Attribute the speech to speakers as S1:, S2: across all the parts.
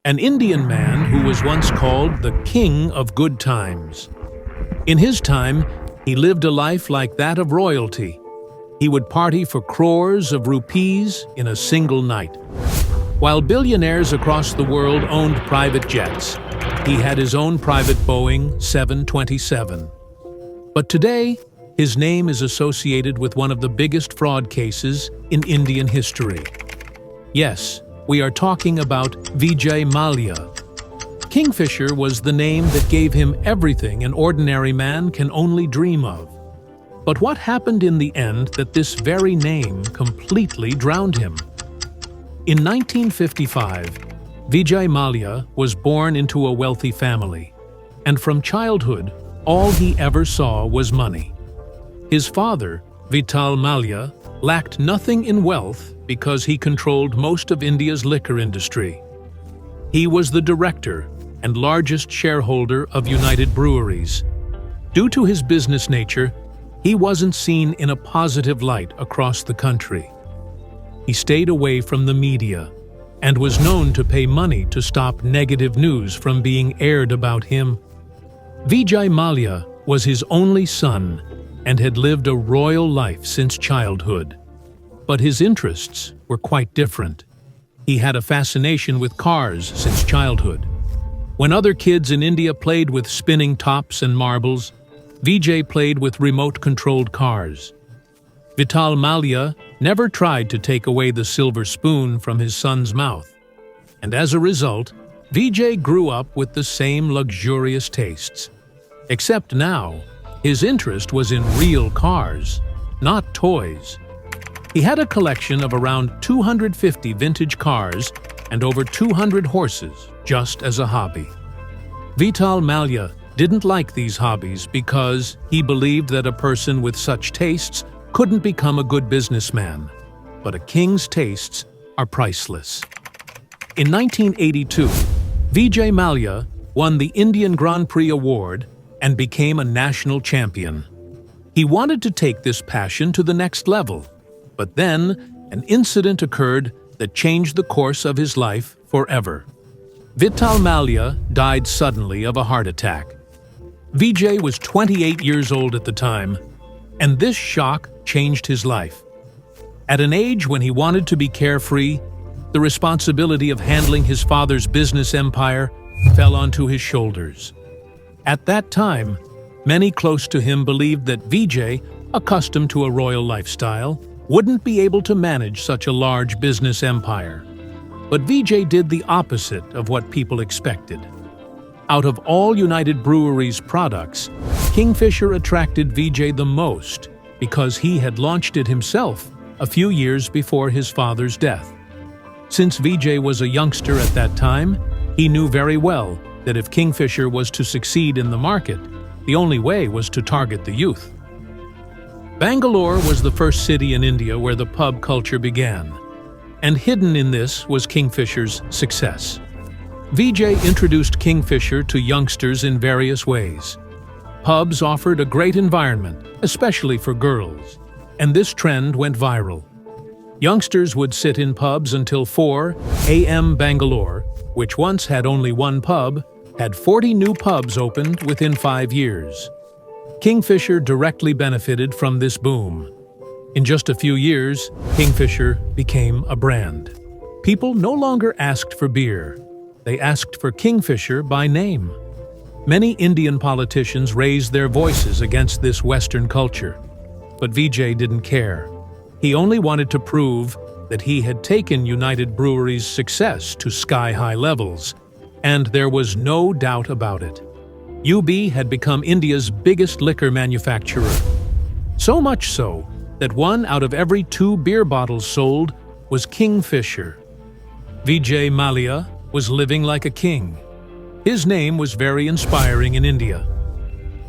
S1: an Indian man who was once called the King of Good Times. In his time, he lived a life like that of royalty. He would party for crores of rupees in a single night. While billionaires across the world owned private jets, he had his own private Boeing 727. But today, his name is associated with one of the biggest fraud cases in Indian history. Yes, we are talking about Vijay Mallya. Kingfisher was the name that gave him everything an ordinary man can only dream of. But what happened in the end that this very name completely drowned him? In 1955, Vijay Mallya was born into a wealthy family, and from childhood, all he ever saw was money. His father, Vijay Mallya, lacked nothing in wealth because he controlled most of India's liquor industry. He was the director and largest shareholder of United Breweries. Due to his business nature, he wasn't seen in a positive light across the country. He stayed away from the media and was known to pay money to stop negative news from being aired about him. Vijay Mallya was his only son and had lived a royal life since childhood. But his interests were quite different. He had a fascination with cars since childhood. When other kids in India played with spinning tops and marbles, Vijay played with remote-controlled cars. Vijay Mallya never tried to take away the silver spoon from his son's mouth. And as a result, Vijay grew up with the same luxurious tastes. Except now, his interest was in real cars, not toys. He had a collection of around 250 vintage cars and over 200 horses, just as a hobby. Vijay Mallya didn't like these hobbies because he believed that a person with such tastes couldn't become a good businessman. But a king's tastes are priceless. In 1982, Vijay Mallya won the Indian Grand Prix Award and became a national champion. He wanted to take this passion to the next level, but then an incident occurred that changed the course of his life forever. Vijay Mallya died suddenly of a heart attack. Vijay was 28 years old at the time, and this shock changed his life. At an age when he wanted to be carefree, the responsibility of handling his father's business empire fell onto his shoulders. At that time, many close to him believed that Vijay, accustomed to a royal lifestyle, wouldn't be able to manage such a large business empire. But Vijay did the opposite of what people expected. Out of all United Breweries' products, Kingfisher attracted Vijay the most because he had launched it himself a few years before his father's death. Since Vijay was a youngster at that time, he knew very well that if Kingfisher was to succeed in the market, the only way was to target the youth. Bangalore was the first city in India where the pub culture began, and hidden in this was Kingfisher's success. Vijay introduced Kingfisher to youngsters in various ways. Pubs offered a great environment, especially for girls, and this trend went viral. Youngsters would sit in pubs until 4 a.m. Bangalore, which once had only one pub, had 40 new pubs opened within 5 years. Kingfisher directly benefited from this boom. In just a few years, Kingfisher became a brand. People no longer asked for beer. They asked for Kingfisher by name. Many Indian politicians raised their voices against this Western culture. But Vijay didn't care. He only wanted to prove that he had taken United Breweries' success to sky-high levels, and there was no doubt about it. UB had become India's biggest liquor manufacturer. So much so that 1 out of every 2 beer bottles sold was Kingfisher. Vijay Mallya was living like a king. His name was very inspiring in India.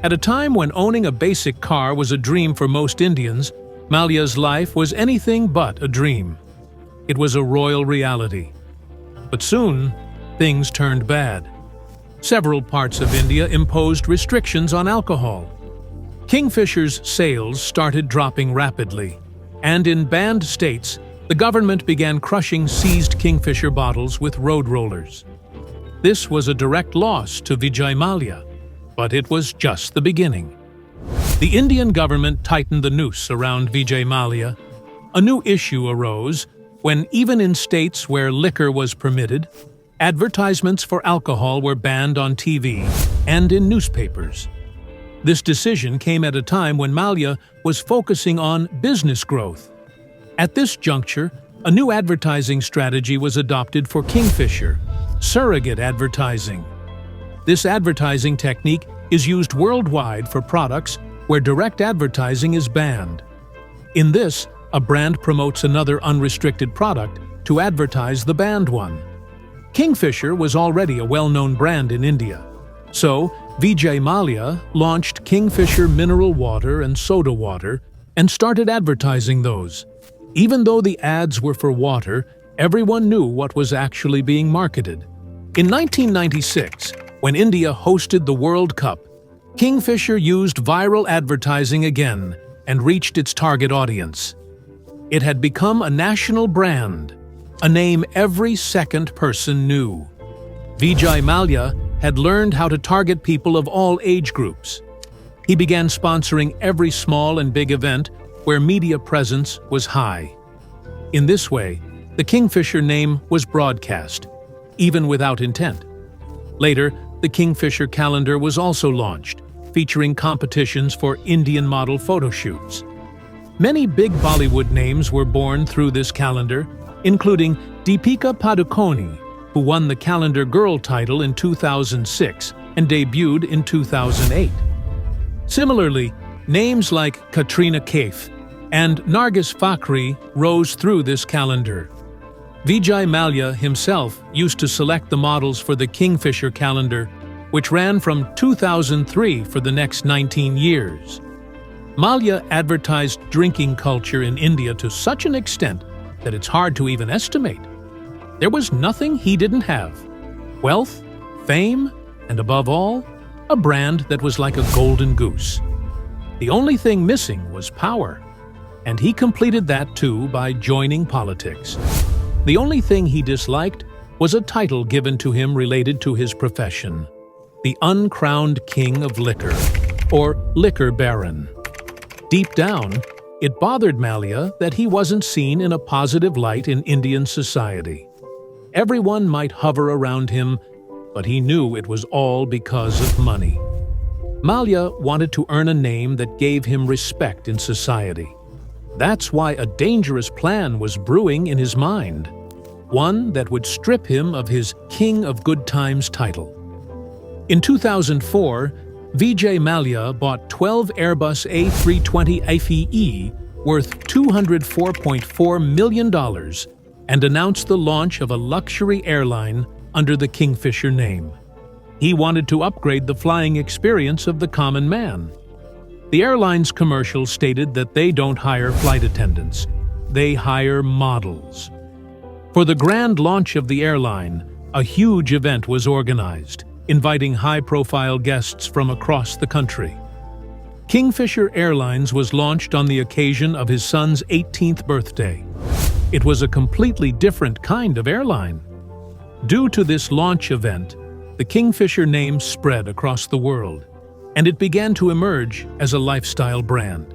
S1: At a time when owning a basic car was a dream for most Indians, Mallya's life was anything but a dream. It was a royal reality. But soon, things turned bad. Several parts of India imposed restrictions on alcohol. Kingfisher's sales started dropping rapidly, and in banned states, the government began crushing seized Kingfisher bottles with road rollers. This was a direct loss to Vijay Mallya, but it was just the beginning. The Indian government tightened the noose around Vijay Mallya. A new issue arose when, even in states where liquor was permitted, advertisements for alcohol were banned on TV and in newspapers. This decision came at a time when Mallya was focusing on business growth. At this juncture, a new advertising strategy was adopted for Kingfisher: surrogate advertising. This advertising technique is used worldwide for products where direct advertising is banned. In this, a brand promotes another unrestricted product to advertise the banned one. Kingfisher was already a well-known brand in India, so Vijay Mallya launched Kingfisher mineral water and soda water and started advertising those. Even though the ads were for water, everyone knew what was actually being marketed. In 1996, when India hosted the World Cup, Kingfisher used viral advertising again and reached its target audience. It had become a national brand, a name every second person knew. Vijay Mallya had learned how to target people of all age groups. He began sponsoring every small and big event where media presence was high. In this way, the Kingfisher name was broadcast, even without intent. Later, the Kingfisher calendar was also launched, featuring competitions for Indian model photo shoots. Many big Bollywood names were born through this calendar, including Deepika Padukone, who won the Calendar Girl title in 2006 and debuted in 2008. Similarly, names like Katrina Kaif and Nargis Fakhri rose through this calendar. Vijay Mallya himself used to select the models for the Kingfisher calendar, which ran from 2003 for the next 19 years. Mallya advertised drinking culture in India to such an extent that it's hard to even estimate. There was nothing he didn't have: wealth, fame, and above all, a brand that was like a golden goose. The only thing missing was power, and he completed that too by joining politics. The only thing he disliked was a title given to him related to his profession: the uncrowned king of liquor, or liquor baron. Deep down, it bothered Mallya that he wasn't seen in a positive light in Indian society. Everyone might hover around him, but he knew it was all because of money. Mallya wanted to earn a name that gave him respect in society. That's why a dangerous plan was brewing in his mind, one that would strip him of his King of Good Times title. In 2004, Vijay Mallya bought 12 Airbus A320 FEE worth $204.4 million and announced the launch of a luxury airline under the Kingfisher name. He wanted to upgrade the flying experience of the common man. The airline's commercial stated that they don't hire flight attendants, they hire models. For the grand launch of the airline, a huge event was organized, inviting high-profile guests from across the country. Kingfisher Airlines was launched on the occasion of his son's 18th birthday. It was a completely different kind of airline. Due to this launch event, the Kingfisher name spread across the world, and it began to emerge as a lifestyle brand.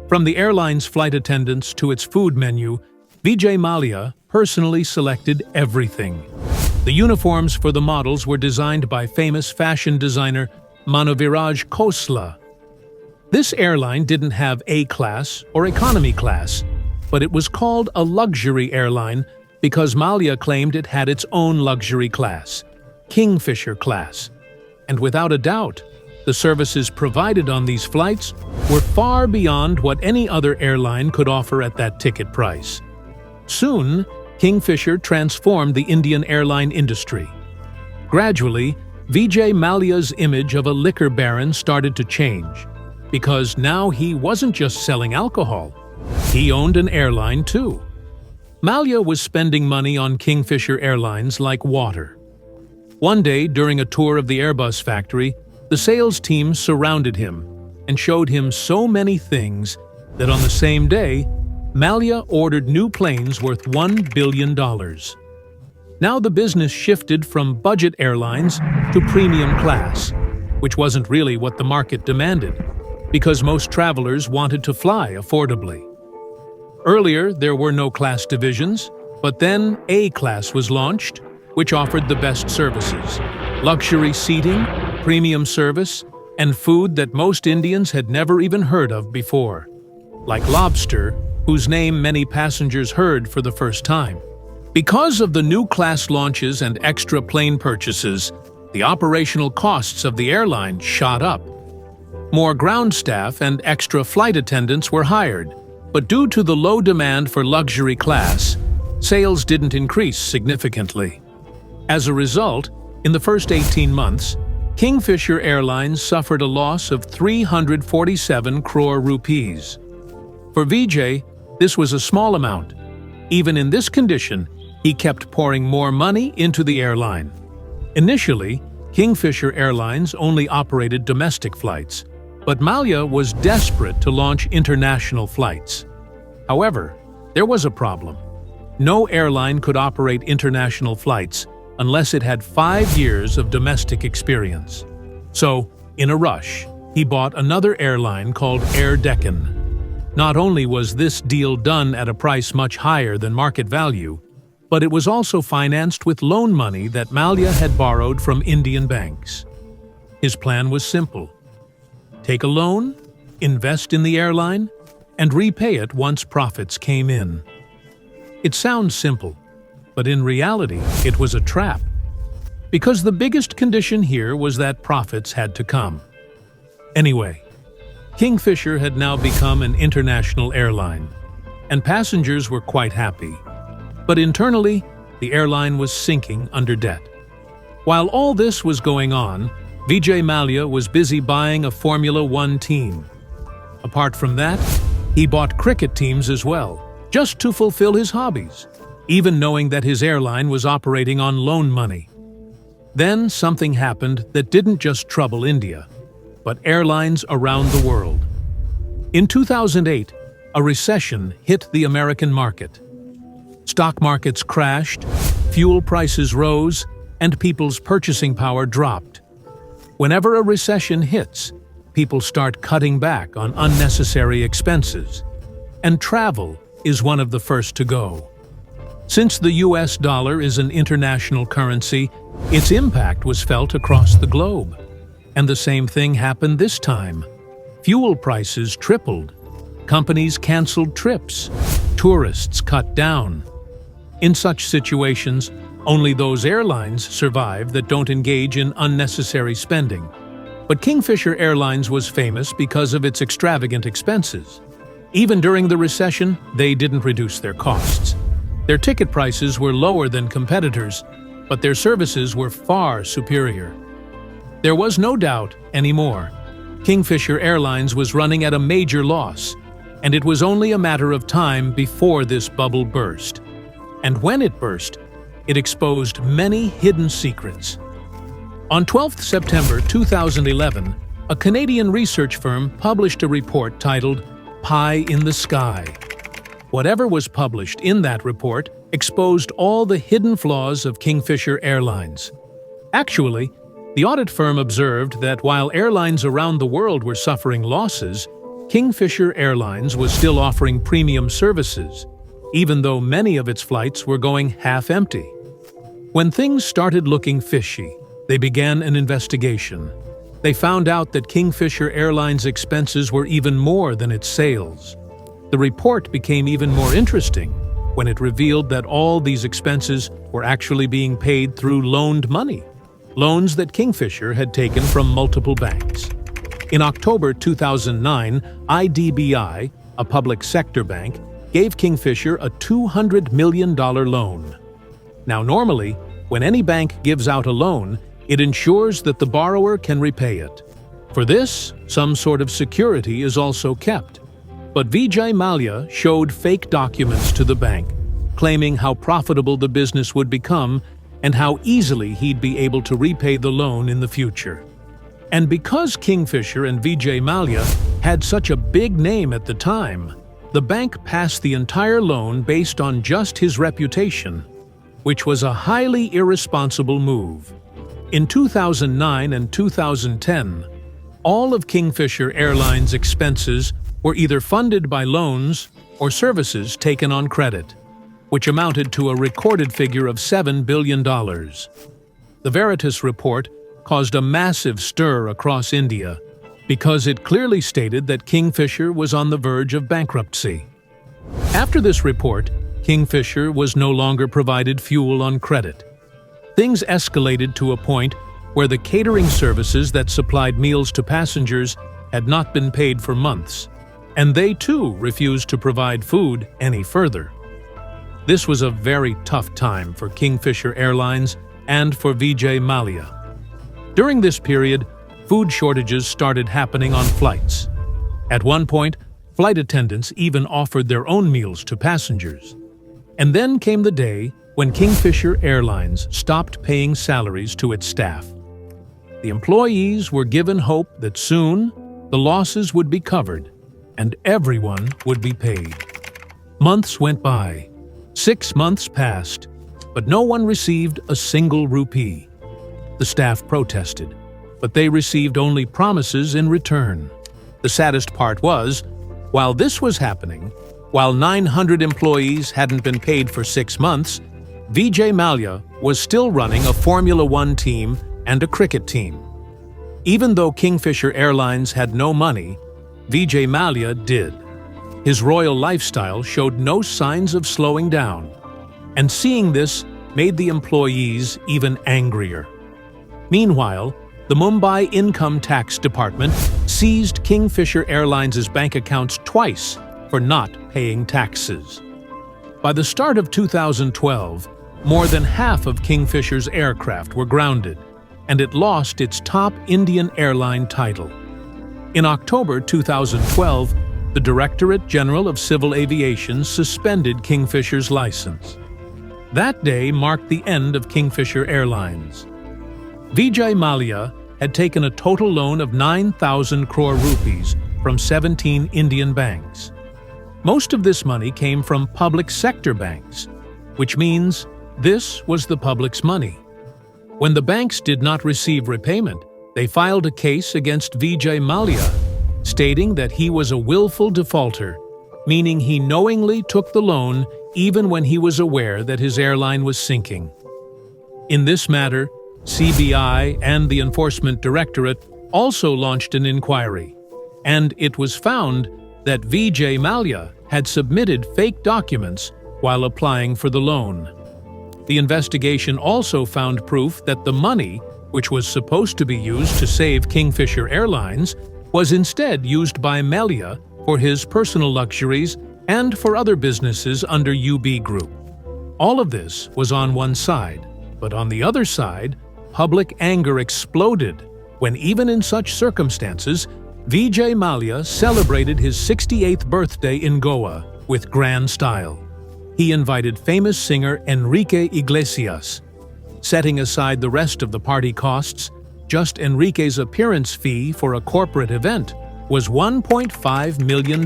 S1: From the airline's flight attendants to its food menu, Vijay Mallya personally selected everything. The uniforms for the models were designed by famous fashion designer Manoviraj Khosla. This airline didn't have A-class or economy class, but it was called a luxury airline because Mallya claimed it had its own luxury class, Kingfisher class. And without a doubt, the services provided on these flights were far beyond what any other airline could offer at that ticket price. Soon, Kingfisher transformed the Indian airline industry. Gradually, Vijay Mallya's image of a liquor baron started to change, because now he wasn't just selling alcohol, he owned an airline too. Mallya was spending money on Kingfisher Airlines like water. One day, during a tour of the Airbus factory, the sales team surrounded him and showed him so many things that on the same day, Mallya ordered new planes worth $1 billion. Now the business shifted from budget airlines to premium class, which wasn't really what the market demanded, because most travelers wanted to fly affordably. Earlier, there were no class divisions, but then A-Class was launched, which offered the best services: luxury seating, premium service, and food that most Indians had never even heard of before, like lobster, whose name many passengers heard for the first time. Because of the new class launches and extra plane purchases, the operational costs of the airline shot up. More ground staff and extra flight attendants were hired, but due to the low demand for luxury class, sales didn't increase significantly. As a result, in the first 18 months, Kingfisher Airlines suffered a loss of 347 crore rupees. For Vijay, this was a small amount. Even in this condition, he kept pouring more money into the airline. Initially, Kingfisher Airlines only operated domestic flights, but Mallya was desperate to launch international flights. However, there was a problem. No airline could operate international flights unless it had 5 years of domestic experience. So, in a rush, he bought another airline called Air Deccan. Not only was this deal done at a price much higher than market value, but it was also financed with loan money that Mallya had borrowed from Indian banks. His plan was simple: take a loan, invest in the airline, and repay it once profits came in. It sounds simple, but in reality, it was a trap. Because the biggest condition here was that profits had to come. Anyway, Kingfisher had now become an international airline, and passengers were quite happy. But internally, the airline was sinking under debt. While all this was going on, Vijay Mallya was busy buying a Formula One team. Apart from that, he bought cricket teams as well, just to fulfill his hobbies, even knowing that his airline was operating on loan money. Then something happened that didn't just trouble India, but airlines around the world. In 2008, a recession hit the American market. Stock markets crashed, fuel prices rose, and people's purchasing power dropped. Whenever a recession hits, people start cutting back on unnecessary expenses, and travel is one of the first to go. Since the US dollar is an international currency, its impact was felt across the globe. And the same thing happened this time. Fuel prices tripled. Companies canceled trips. Tourists cut down. In such situations, only those airlines survive that don't engage in unnecessary spending. But Kingfisher Airlines was famous because of its extravagant expenses. Even during the recession, they didn't reduce their costs. Their ticket prices were lower than competitors, but their services were far superior. There was no doubt anymore. Kingfisher Airlines was running at a major loss, and it was only a matter of time before this bubble burst. And when it burst, it exposed many hidden secrets. On 12 September 2011, a Canadian research firm published a report titled "Pie in the Sky." Whatever was published in that report exposed all the hidden flaws of Kingfisher Airlines. Actually, the audit firm observed that while airlines around the world were suffering losses, Kingfisher Airlines was still offering premium services, even though many of its flights were going half-empty. When things started looking fishy, they began an investigation. They found out that Kingfisher Airlines' expenses were even more than its sales. The report became even more interesting when it revealed that all these expenses were actually being paid through loaned money, loans that Kingfisher had taken from multiple banks. In October 2009, IDBI, a public sector bank, gave Kingfisher a $200 million loan. Now normally, when any bank gives out a loan, it ensures that the borrower can repay it. For this, some sort of security is also kept. But Vijay Mallya showed fake documents to the bank, claiming how profitable the business would become and how easily he'd be able to repay the loan in the future. And because Kingfisher and Vijay Mallya had such a big name at the time, the bank passed the entire loan based on just his reputation. which was a highly irresponsible move. In 2009 and 2010, all of Kingfisher Airlines' expenses were either funded by loans or services taken on credit, which amounted to a recorded figure of $7 billion. The Veritas report caused a massive stir across India because it clearly stated that Kingfisher was on the verge of bankruptcy. After this report, Kingfisher was no longer provided fuel on credit. Things escalated to a point where the catering services that supplied meals to passengers had not been paid for months, and they too refused to provide food any further. This was a very tough time for Kingfisher Airlines and for Vijay Mallya. During this period, food shortages started happening on flights. At one point, flight attendants even offered their own meals to passengers. And then came the day when Kingfisher Airlines stopped paying salaries to its staff. The employees were given hope that soon the losses would be covered and everyone would be paid. Months went by. 6 months passed, but no one received a single rupee. The staff protested, but they received only promises in return. The saddest part was, while this was happening, while 900 employees hadn't been paid for 6 months, Vijay Mallya was still running a Formula One team and a cricket team. Even though Kingfisher Airlines had no money, Vijay Mallya did. His royal lifestyle showed no signs of slowing down, and seeing this made the employees even angrier. Meanwhile, the Mumbai Income Tax Department seized Kingfisher Airlines' bank accounts twice for not paying taxes. By the start of 2012, more than half of Kingfisher's aircraft were grounded, and it lost its top Indian airline title. In October 2012, the Directorate General of Civil Aviation suspended Kingfisher's license. That day marked the end of Kingfisher Airlines. Vijay Mallya had taken a total loan of 9,000 crore rupees from 17 Indian banks. Most of this money came from public sector banks, which means this was the public's money. When the banks did not receive repayment, they filed a case against Vijay Mallya, stating that he was a willful defaulter, meaning he knowingly took the loan even when he was aware that his airline was sinking. In this matter, CBI and the Enforcement Directorate also launched an inquiry, and it was found that Vijay Mallya had submitted fake documents while applying for the loan. The investigation also found proof that the money, which was supposed to be used to save Kingfisher Airlines, was instead used by Mallya for his personal luxuries and for other businesses under UB Group. All of this was on one side, but on the other side, public anger exploded when even in such circumstances, Vijay Mallya celebrated his 68th birthday in Goa with grand style. He invited famous singer Enrique Iglesias. Setting aside the rest of the party costs, just Enrique's appearance fee for a corporate event was $1.5 million.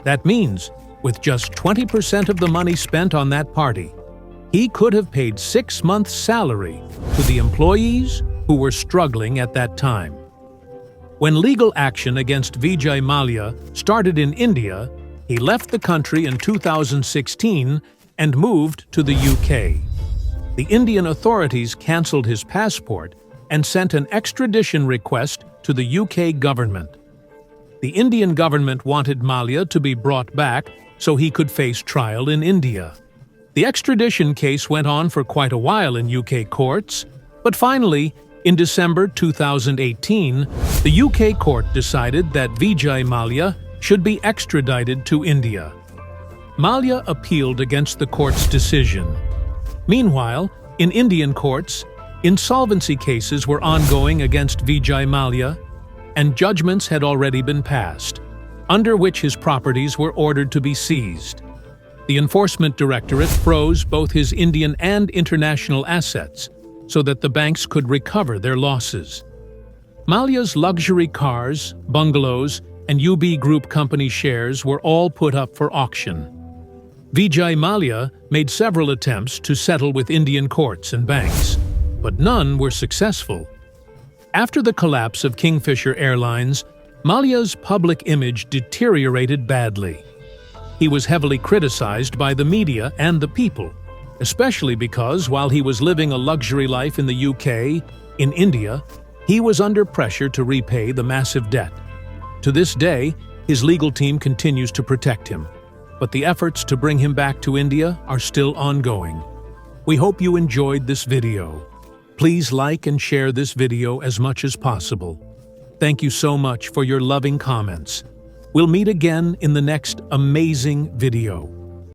S1: That means, with just 20% of the money spent on that party, he could have paid 6 months' salary to the employees who were struggling at that time. When legal action against Vijay Mallya started in India, he left the country in 2016 and moved to the UK. The Indian authorities cancelled his passport and sent an extradition request to the UK government. The Indian government wanted Mallya to be brought back so he could face trial in India. The extradition case went on for quite a while in UK courts, but finally, in December 2018, the UK court decided that Vijay Mallya should be extradited to India. Mallya appealed against the court's decision. Meanwhile, in Indian courts, insolvency cases were ongoing against Vijay Mallya, and judgments had already been passed, under which his properties were ordered to be seized. The Enforcement Directorate froze both his Indian and international assets so that the banks could recover their losses. Mallya's luxury cars, bungalows, and UB Group company shares were all put up for auction. Vijay Mallya made several attempts to settle with Indian courts and banks, but none were successful. After the collapse of Kingfisher Airlines, Mallya's public image deteriorated badly. He was heavily criticized by the media and the people, especially because while he was living a luxury life in the UK, in India, he was under pressure to repay the massive debt. To this day, his legal team continues to protect him, but the efforts to bring him back to India are still ongoing. We hope you enjoyed this video. Please like and share this video as much as possible. Thank you so much for your loving comments. We'll meet again in the next amazing video.